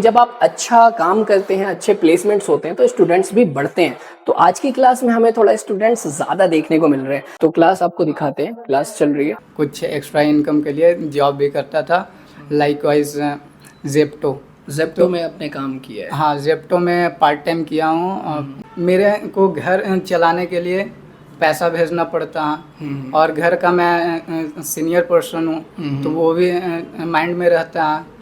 जब आप अच्छा काम करते हैं, अच्छे प्लेसमेंट्स होते हैं तो स्टूडेंट्स भी बढ़ते हैं। तो आज की क्लास में हमें थोड़ा स्टूडेंट्स ज़्यादा देखने को मिल रहे हैं, तो क्लास आपको दिखाते हैं। क्लास चल रही है। कुछ एक्स्ट्रा इनकम के लिए जॉब भी करता था। लाइकवाइज जेप्टो जेप्टो में आपने काम किया है? हाँ, जेप्टो में पार्ट टाइम किया हूँ। मेरे को घर चलाने के लिए पैसा भेजना पड़ता है और घर का मैं सीनियर पर्सन हूँ तो वो भी माइंड में रहता है।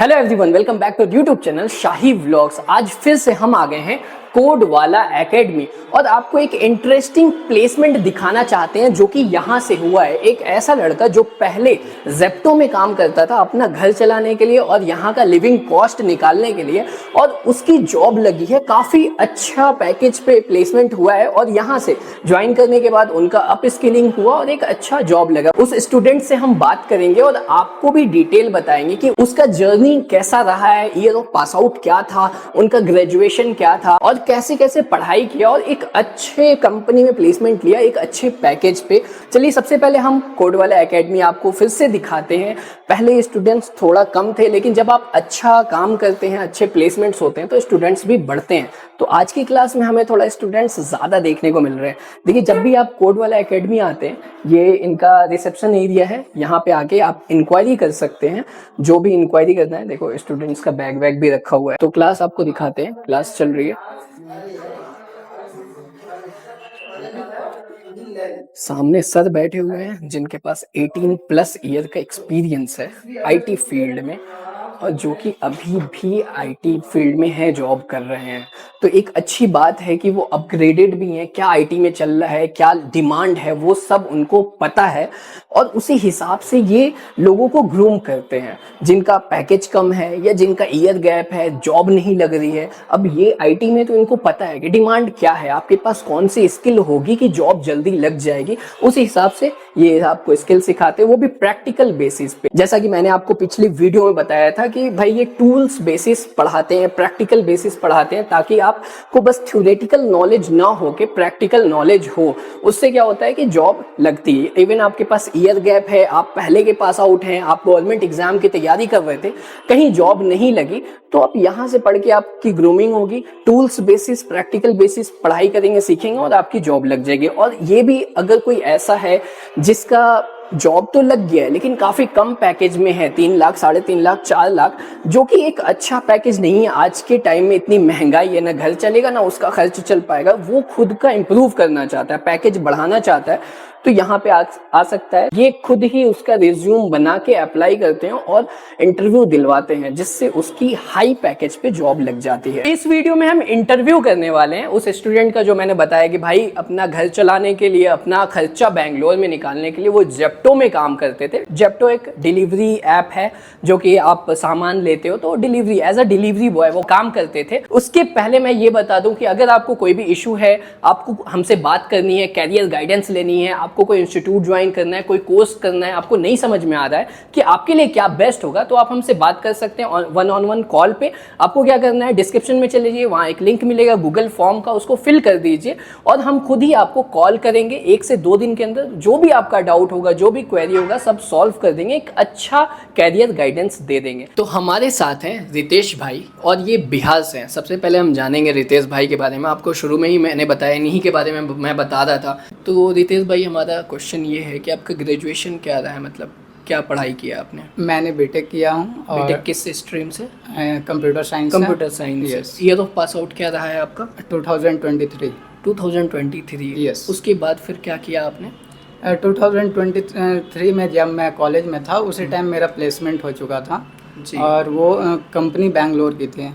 Hello everyone, welcome back to YouTube channel Shahi vlogs. आज फिर से हम आ गए हैं कोड वाला एकेडमी और आपको एक इंटरेस्टिंग प्लेसमेंट दिखाना चाहते हैं जो कि यहाँ से हुआ है। एक ऐसा लड़का जो पहले जेप्टो में काम करता था अपना घर चलाने के लिए और यहाँ का लिविंग कॉस्ट निकालने के लिए, और उसकी जॉब लगी है। काफ़ी अच्छा पैकेज पे प्लेसमेंट हुआ है और यहाँ से ज्वाइन करने के बाद उनका अप स्किलिंग हुआ और एक अच्छा जॉब लगा। उस स्टूडेंट से हम बात करेंगे और आपको भी डिटेल बताएंगे कि उसका जर्नी कैसा रहा है, ईयर ऑफ पास आउट क्या था, उनका ग्रेजुएशन क्या था और कैसे कैसे पढ़ाई किया और एक अच्छे कंपनी में प्लेसमेंट लिया एक अच्छे पैकेज पे। चलिए सबसे पहले हम कोड वाला एकेडमी आपको फिर से दिखाते हैं। पहले स्टूडेंट्स थोड़ा कम थे, लेकिन जब आप अच्छा काम करते हैं, अच्छे प्लेसमेंट्स होते हैं तो स्टूडेंट्स भी बढ़ते हैं। तो आज की क्लास में हमें थोड़ा स्टूडेंट्स ज़्यादा देखने को मिल रहे हैं। देखिए, जब भी आप कोड वाला एकेडमी आते हैं, ये इनका रिसेप्शन एरिया है। यहाँ पे आके आप इंक्वायरी कर सकते हैं, जो भी इंक्वायरी करना है। देखो, स्टूडेंट्स का बैग वैग भी रखा हुआ है। तो क्लास आपको दिखाते हैं, क्लास चल रही है। सामने सर बैठे हुए हैं जिनके पास 18+ ईयर का एक्सपीरियंस है आईटी फील्ड में, और जो कि अभी भी आईटी फील्ड में है, जॉब कर रहे हैं। तो एक अच्छी बात है कि वो अपग्रेडेड भी हैं। क्या आईटी में चल रहा है, क्या डिमांड है, वो सब उनको पता है और उसी हिसाब से ये लोगों को ग्रूम करते हैं। जिनका पैकेज कम है या जिनका ईयर गैप है, जॉब नहीं लग रही है, अब ये आईटी में तो इनको पता है कि डिमांड क्या है, आपके पास कौन सी स्किल होगी कि जॉब जल्दी लग जाएगी। उस हिसाब से ये आपको स्किल सिखाते हैं, वो भी प्रैक्टिकल बेसिस पे। जैसा कि मैंने आपको पिछली वीडियो में बताया था कि भाई ये टूल्स बेसिस पढ़ाते हैं, प्रैक्टिकल बेसिस पढ़ाते हैं, ताकि आपको बस थ्योरेटिकल नॉलेज ना हो के प्रैक्टिकल नॉलेज हो। उससे क्या होता है कि जॉब लगती है। इवन आपके पास ईयर गैप है, आप पहले के पास आउट हैं, आप गवर्नमेंट एग्जाम की तैयारी कर रहे थे, कहीं जॉब नहीं लगी, तो आप यहाँ से पढ़ के आपकी ग्रूमिंग होगी, टूल्स बेसिस प्रैक्टिकल बेसिस पढ़ाई करेंगे, सीखेंगे और आपकी जॉब लग जाएगी। और ये भी अगर कोई ऐसा है जिसका जॉब तो लग गया है लेकिन काफी कम पैकेज में है, 3 लाख, 3.5 लाख, 4 लाख, जो कि एक अच्छा पैकेज नहीं है। आज के टाइम में इतनी महंगाई है, ना घर चलेगा ना उसका खर्च चल पाएगा। वो खुद का इंप्रूव करना चाहता है, पैकेज बढ़ाना चाहता है, तो यहाँ पे आ सकता है। ये खुद ही उसका रिज्यूम बना के अप्लाई करते हैं और इंटरव्यू दिलवाते हैं, जिससे उसकी हाई पैकेज पे जॉब लग जाती है। इस वीडियो में हम इंटरव्यू करने वाले हैं उस स्टूडेंट का जो मैंने बताया कि भाई अपना घर चलाने के लिए, अपना खर्चा बैंगलोर में निकालने के लिए वो जेप्टो में काम करते थे। जेप्टो एक डिलीवरी ऐप है जो कि आप सामान लेते हो तो delivery, as a delivery boy वो काम करते थे। उसके पहले मैं ये बता दूं कि अगर आपको कोई भी इशू है, आपको हमसे बात करनी है, कैरियर गाइडेंस लेनी है, आपको कोई इंस्टीट्यूट ज्वाइन करना है, कोई कोर्स करना है, आपको नहीं समझ में आ रहा है कि आपके लिए क्या बेस्ट होगा, तो आप हमसे बात कर सकते हैं 1-on-1 कॉल पे। आपको क्या करना है, डिस्क्रिप्शन में चले जाइए, वहाँ एक लिंक मिलेगा गूगल फॉर्म का, उसको फिल कर दीजिए और हम खुद ही आपको कॉल करेंगे। 1 से 2 दिन के अंदर जो भी आपका डाउट होगा, जो भी क्वेरी होगा, सब सॉल्व कर देंगे, एक अच्छा कैरियर गाइडेंस दे देंगे। तो हमारे साथ हैं रितेश भाई और ये बिहार से हैं। सबसे पहले हम जानेंगे रितेश भाई के बारे में। आपको शुरू में ही मैंने बताया, इन्हीं के बारे में मैं बता रहा था। तो रितेश भाई, हमारा क्वेश्चन ये है कि आपका ग्रेजुएशन क्या रहा है, मतलब क्या पढ़ाई किया आपने? मैंने बीटेक किया हूँ। और बीटेक किस स्ट्रीम से? Computer science. Computer science. Year of pass out क्या रहा है आपका? 2023। 2023। यस। उसके बाद फिर क्या किया आपने? 2023 में जब मैं कॉलेज में था उसी टाइम मेरा प्लेसमेंट हो चुका था जी। और वो कंपनी बेंगलोर की थी।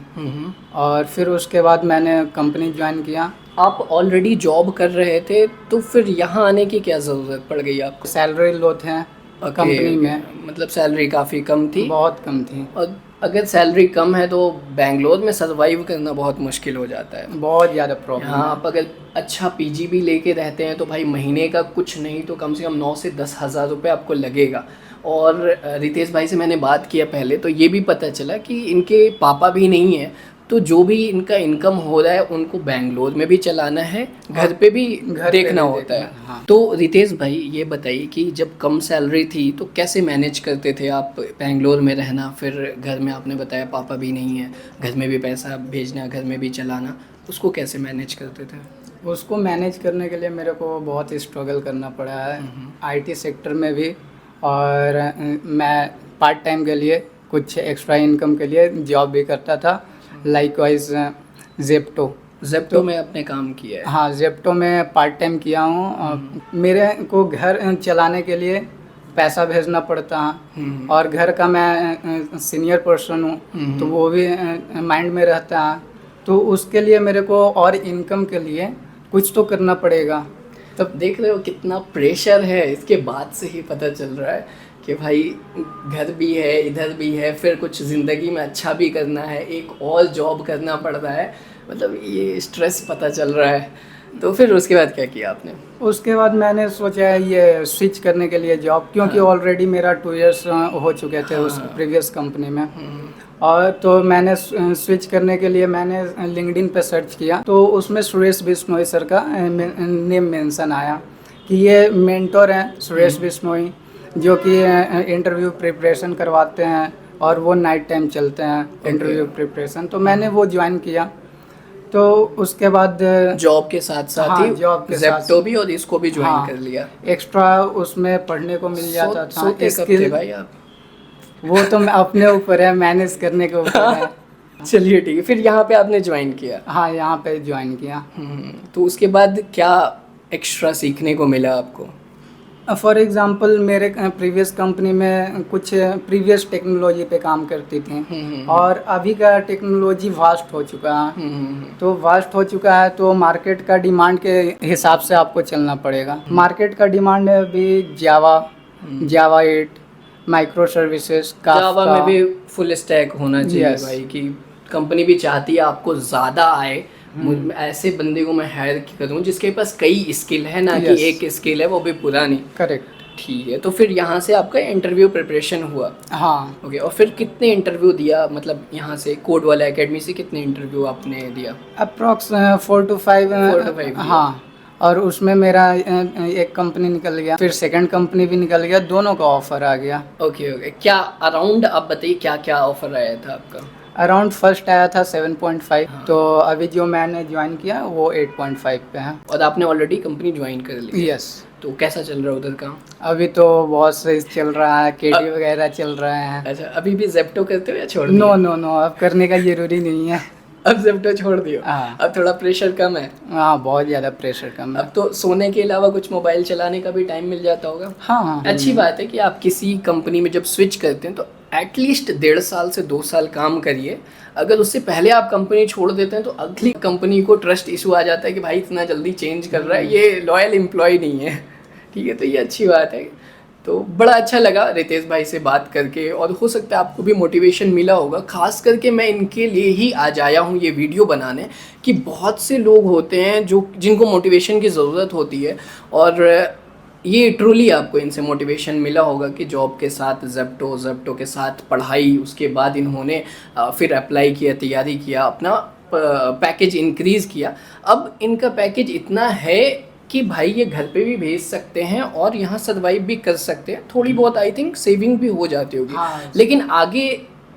और फिर उसके बाद मैंने कंपनी ज्वाइन किया। आप ऑलरेडी जॉब कर रहे थे तो फिर यहाँ आने की क्या ज़रूरत पड़ गई आपको? सैलरी लो थे कंपनी में, मतलब सैलरी काफ़ी कम थी? बहुत कम थी। और अगर सैलरी कम है तो बेंगलोर में सर्वाइव करना बहुत मुश्किल हो जाता है, बहुत ज़्यादा प्रॉब्लम। हाँ, आप अगर अच्छा पीजी भी लेके रहते हैं तो भाई महीने का कुछ नहीं तो कम से कम 9 से 10 हज़ार रुपये आपको लगेगा। और रितेश भाई से मैंने बात किया पहले, तो ये भी पता चला कि इनके पापा भी नहीं है, तो जो भी इनका इनकम हो रहा है उनको बेंगलोर में भी चलाना है, घर पे भी देखना होता है। हाँ। तो रितेश भाई ये बताइए कि जब कम सैलरी थी तो कैसे मैनेज करते थे आप बेंगलोर में रहना, फिर घर में आपने बताया पापा भी नहीं है, घर में भी पैसा भेजना, घर में भी चलाना, उसको कैसे मैनेज करते थे? उसको मैनेज करने के लिए मेरे को बहुत स्ट्रगल करना पड़ा है आईटी सेक्टर में भी, और मैं पार्ट टाइम के लिए कुछ एक्स्ट्रा इनकम के लिए जॉब भी करता था, लाइकवाइज जेप्टो में आपने काम किया है? हाँ, जेप्टो में पार्ट टाइम किया हूँ। मेरे को घर चलाने के लिए पैसा भेजना पड़ता है, और घर का मैं सीनियर पर्सन हूँ, तो वो भी माइंड में रहता है। तो उसके लिए मेरे को और इनकम के लिए कुछ तो करना पड़ेगा। तब देख रहे हो कितना प्रेशर है, इसके बाद से ही पता चल रहा है कि भाई घर भी है, इधर भी है, फिर कुछ ज़िंदगी में अच्छा भी करना है, एक और जॉब करना पड़ रहा है, मतलब ये स्ट्रेस पता चल रहा है। तो फिर उसके बाद क्या किया आपने? उसके बाद मैंने सोचा ये स्विच करने के लिए जॉब, क्योंकि ऑलरेडी मेरा 2 इयर्स हो चुके थे उस प्रीवियस कंपनी में। और तो मैंने स्विच करने के लिए मैंने लिंक्डइन पे सर्च किया, तो उसमें सुरेश बिश्नोई सर का नेम मेंशन आया कि ये मेंटोर हैं सुरेश बिश्नोई, जो कि इंटरव्यू प्रिपरेशन करवाते हैं, और वो नाइट टाइम चलते हैं इंटरव्यू प्रिपरेशन। तो मैंने वो ज्वाइन किया। तो उसके बाद जॉब के साथ साथ हाँ, ही जॉब के जेप्टो भी और इसको भी ज्वाइन हाँ, कर लिया। एक्स्ट्रा उसमें पढ़ने को मिल जाता था। सोते कब थे भाई आप? वो तो मैं अपने ऊपर है, मैनेज करने के ऊपर है। चलिए ठीक है, फिर यहाँ पे आपने ज्वाइन किया? हाँ, यहाँ पे ज्वाइन किया। तो उसके बाद क्या एक्स्ट्रा सीखने को मिला आपको? फॉर एग्जांपल मेरे प्रीवियस कंपनी में कुछ प्रीवियस टेक्नोलॉजी पे काम करती थी, और अभी का टेक्नोलॉजी वास्ट हो चुका है। तो वास्ट हो चुका है तो मार्केट का डिमांड के हिसाब से आपको चलना पड़ेगा। मार्केट का डिमांड है अभी जावा 8, माइक्रो सर्विसेज, जावा में भी फुल स्टैक होना चाहिए भाई, कि कंपनी भी चाहती है आपको ज़्यादा आए। ऐसे बंदे को मैं हायर करूँ जिसके पास कई स्किल है, ना कि एक स्किल है वो भी पुरानी। करेक्ट। ठीक है, तो फिर यहाँ से आपका इंटरव्यू प्रिपरेशन हुआ? हाँ। ओके, और फिर कितने इंटरव्यू दिया, मतलब यहाँ से कोड वाला एकेडमी से कितने इंटरव्यू आपने दिया? Approx 4 to 5। हाँ, और उसमें मेरा एक कंपनी निकल गया, फिर सेकंड कंपनी भी निकल गया, दोनों का ऑफर आ गया। ओके, क्या अराउंड आप बताइए क्या क्या ऑफर आया था आपका? अराउंड फर्स्ट आया था 7.5। तो अभी जो मैंने ज्वाइन किया वो 8.5 पे है। और आपने ऑलरेडी कंपनी ज्वाइन कर ली? यस। तो कैसा चल रहा है उधर का? अभी तो बहुत सही चल रहा है, केडी वगैरह चल रहा है। अच्छा, अभी भी जेप्टो करते हो या छोड़ दिया? नो, अब करने का जरूरी नहीं है। अब जेप्टो छोड़ दियो? हाँ। अब थोड़ा प्रेशर कम है? हाँ, बहुत ज़्यादा प्रेशर कम है। अब तो सोने के अलावा कुछ मोबाइल चलाने का भी टाइम मिल जाता होगा? हाँ। अच्छी बात है कि आप किसी कंपनी में जब स्विच करते हैं तो एटलीस्ट 1.5 साल से 2 साल काम करिए। अगर उससे पहले आप कंपनी छोड़ देते हैं तो अगली कंपनी को ट्रस्ट इशू आ जाता है कि भाई इतना जल्दी चेंज कर रहा है, ये लॉयल एम्प्लॉय नहीं है। ठीक है, तो ये अच्छी बात है। तो बड़ा अच्छा लगा रितेश भाई से बात करके, और हो सकता है आपको भी मोटिवेशन मिला होगा। खास करके मैं इनके लिए ही आज आया हूँ ये वीडियो बनाने, कि बहुत से लोग होते हैं जिनको मोटिवेशन की ज़रूरत होती है, और ये ट्रूली आपको इनसे मोटिवेशन मिला होगा कि जॉब के साथ जेप्टो के साथ पढ़ाई, उसके बाद इन्होंने फिर अप्लाई किया, तैयारी किया, अपना पैकेज इंक्रीज़ किया। अब इनका पैकेज इतना है कि भाई ये घर पे भी भेज सकते हैं और यहाँ सर्वाइव भी कर सकते हैं। थोड़ी बहुत आई थिंक सेविंग भी हो जाती होगी। हाँ। लेकिन आगे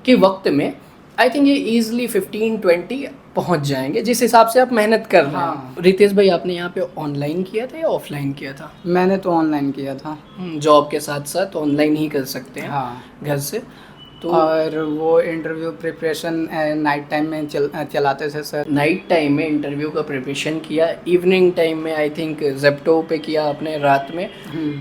के वक्त में आई थिंक ये ईजिली 15-20 पहुँच जाएंगे, जिस हिसाब से आप मेहनत कर रहे हैं। हाँ। रितेश भाई आपने यहाँ पे ऑनलाइन किया था या ऑफलाइन किया था? मैंने तो ऑनलाइन किया था। जॉब के साथ साथ ऑनलाइन ही कर सकते हैं। हाँ। घर से। तो और वो इंटरव्यू प्रिपरेशन नाइट टाइम में चलाते थे सर। नाइट टाइम में इंटरव्यू का प्रिपरेशन किया, इवनिंग टाइम में आई थिंक जेप्टो पे किया आपने, रात में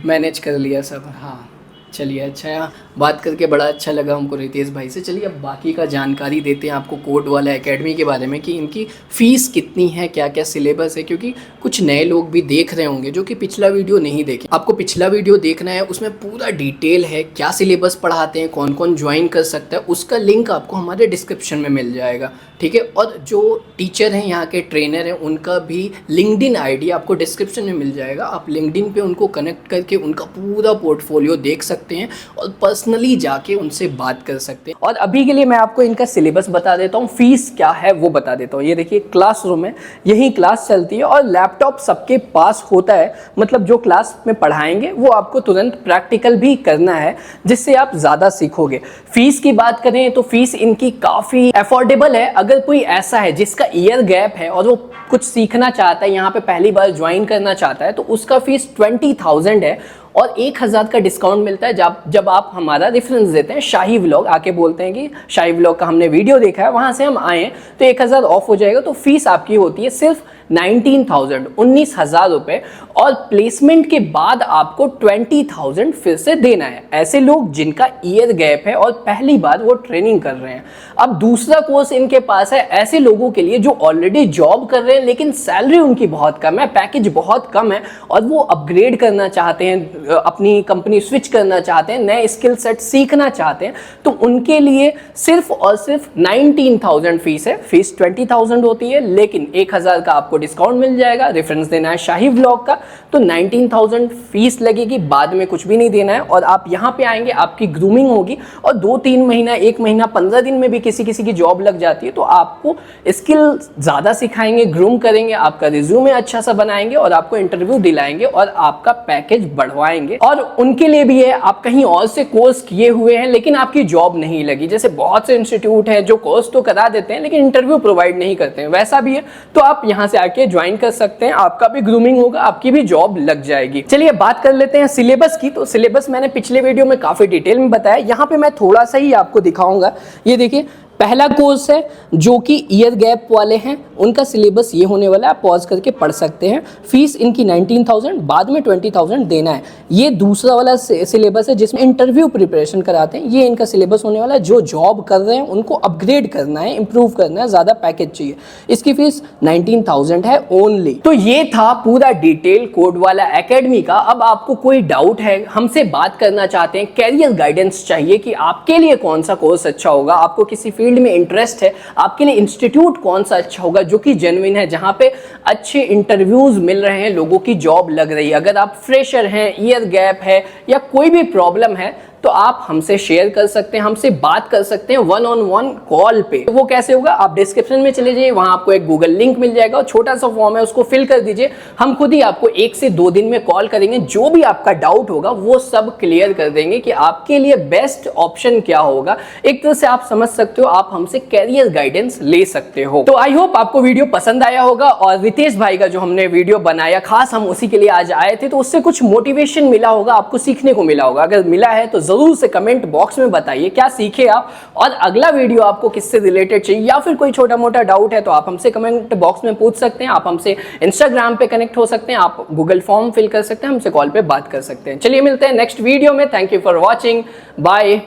मैनेज कर लिया सब। हाँ। चलिए, अच्छा, बात करके बड़ा अच्छा लगा हमको रितेश भाई से। चलिए अब बाकी का जानकारी देते हैं आपको कोड वाला एकेडमी के बारे में, कि इनकी फ़ीस कितनी है, क्या क्या सिलेबस है, क्योंकि कुछ नए लोग भी देख रहे होंगे जो कि पिछला वीडियो नहीं देखे। आपको पिछला वीडियो देखना है, उसमें पूरा डिटेल है, क्या सिलेबस पढ़ाते हैं, कौन कौन ज्वाइन कर सकता है, उसका लिंक आपको हमारे डिस्क्रिप्शन में मिल जाएगा। ठीक है, और जो टीचर हैं, यहाँ के ट्रेनर हैं, उनका भी लिंक्डइन आईडी आपको डिस्क्रिप्शन में मिल जाएगा। आप लिंक्डइन पे उनको कनेक्ट करके उनका पूरा पोर्टफोलियो देख सकते सकते हैं और पर्सनली जाके उनसे बात कर सकते हैं। और अभी के लिए मैं आपको इनका सिलेबस बता देता हूँ, फीस क्या है वो बता देता हूँ। ये देखिए क्लासरूम है, यही क्लास चलती है और लैपटॉप सबके पास होता है, मतलब जो क्लास में पढ़ाएंगे वो आपको तुरंत प्रैक्टिकल भी करना है, जिससे आप ज़्यादा सीखोगे। फीस की बात करें तो फीस इनकी काफ़ी अफोर्डेबल है। अगर कोई ऐसा है जिसका ईयर गैप है और वो कुछ सीखना चाहता है, यहाँ पे पहली बार ज्वाइन करना चाहता है, तो उसका फीस 20,000 है और 1,000 का डिस्काउंट मिलता है जब आप हमारा रेफरेंस देते हैं। शाही व्लॉग आके बोलते हैं कि शाही व्लॉग का हमने वीडियो देखा है, वहाँ से हम आए हैं, तो 1,000 ऑफ हो जाएगा। तो फीस आपकी होती है सिर्फ 19,000, 19,000 रुपये, और प्लेसमेंट के बाद आपको 20,000 फिर से देना है। ऐसे लोग जिनका ईयर गैप है और पहली बार वो ट्रेनिंग कर रहे हैं। अब दूसरा कोर्स इनके पास है ऐसे लोगों के लिए जो ऑलरेडी जॉब कर रहे हैं लेकिन सैलरी उनकी बहुत कम है, पैकेज बहुत कम है, और वो अपग्रेड करना चाहते हैं, अपनी कंपनी स्विच करना चाहते हैं, नए स्किल सेट सीखना चाहते हैं। तो उनके लिए सिर्फ और सिर्फ 19,000 फीस है। फीस 20,000 होती है, लेकिन 1,000 का आपको डिस्काउंट मिल जाएगा। रेफरेंस देना है शाही व्लॉग का, तो 19,000 फीस लगेगी, बाद में कुछ भी नहीं देना है। और आप यहाँ पे आएंगे, आपकी ग्रूमिंग होगी, और 2-3 महीना, 1 महीना, 15 दिन में भी किसी की जॉब लग जाती है। तो आपको स्किल ज़्यादा सिखाएंगे, ग्रूम करेंगे, आपका रिज्यूमे अच्छा सा बनाएंगे और आपको इंटरव्यू दिलाएंगे और आपका पैकेज बढ़वाएंगे। और उनके लिए भी है, आप कहीं और से कोर्स किए हुए हैं लेकिन आपकी जॉब नहीं लगी, जैसे बहुत से इंस्टीट्यूट हैं जो कोर्स तो करा देते हैं लेकिन इंटरव्यू प्रोवाइड नहीं करते हैं, वैसा भी है। तो आप यहाँ से आके ज्वाइन कर सकते हैं, आपका भी ग्रूमिंग होगा, आपकी भी जॉब लग जाएगी। चलिए बात कर लेते हैं सिलेबस की। तो सिलेबस मैंने पिछले वीडियो में काफी डिटेल में बताया, यहाँ पे मैं थोड़ा सा ही आपको दिखाऊंगा। ये देखिए पहला कोर्स है जो कि ईयर गैप वाले हैं, उनका सिलेबस ये होने वाला है, आप पॉज करके पढ़ सकते हैं। फीस इनकी 19,000, बाद में 20,000 देना है। ये दूसरा वाला सिलेबस है जिसमें इंटरव्यू प्रिपरेशन कराते हैं, ये इनका सिलेबस होने वाला है। जो जॉब कर रहे हैं उनको अपग्रेड करना है, इंप्रूव करना है, ज़्यादा पैकेज चाहिए, इसकी फीस 19,000 है ओनली। तो ये था पूरा डिटेल कोड वाला एकेडमी का। अब आपको कोई डाउट है, हमसे बात करना चाहते हैं, कैरियर गाइडेंस चाहिए कि आपके लिए कौन सा कोर्स अच्छा होगा, आपको किसी फील्ड में इंटरेस्ट है, आपके लिए इंस्टीट्यूट कौन सा अच्छा होगा जो कि जेन्युइन है, जहां पे अच्छे इंटरव्यूज मिल रहे हैं, लोगों की जॉब लग रही है। अगर आप फ्रेशर हैं, ईयर गैप है या कोई भी प्रॉब्लम है, तो आप हमसे शेयर कर सकते हैं, हमसे बात कर सकते हैं 1-on-1 कॉल पे। वो कैसे होगा, आप डिस्क्रिप्शन में चले जाइए, वहां आपको एक गूगल लिंक मिल जाएगा और छोटा सा फॉर्म है, उसको फिल कर दीजिए। हम खुद ही आपको 1 से 2 दिन में कॉल करेंगे, जो भी आपका डाउट होगा वो सब क्लियर कर देंगे कि आपके लिए बेस्ट ऑप्शन क्या होगा। एक तरह से आप समझ सकते हो, आप हमसे कैरियर गाइडेंस ले सकते हो। तो आई होप आपको वीडियो पसंद आया होगा, और रितेश भाई का जो हमने वीडियो बनाया खास हम उसी के लिए आज आए थे, तो उससे कुछ मोटिवेशन मिला होगा, आपको सीखने को मिला होगा। अगर मिला है तो जरूर से कमेंट बॉक्स में बताइए क्या सीखे आप, और अगला वीडियो आपको किससे रिलेटेड चाहिए, या फिर कोई छोटा मोटा डाउट है तो आप हमसे कमेंट बॉक्स में पूछ सकते हैं। आप हमसे इंस्टाग्राम पे कनेक्ट हो सकते हैं, आप गूगल फॉर्म फिल कर सकते हैं, हमसे कॉल पे बात कर सकते हैं। चलिए मिलते हैं नेक्स्ट वीडियो में। Thank you for watching, bye.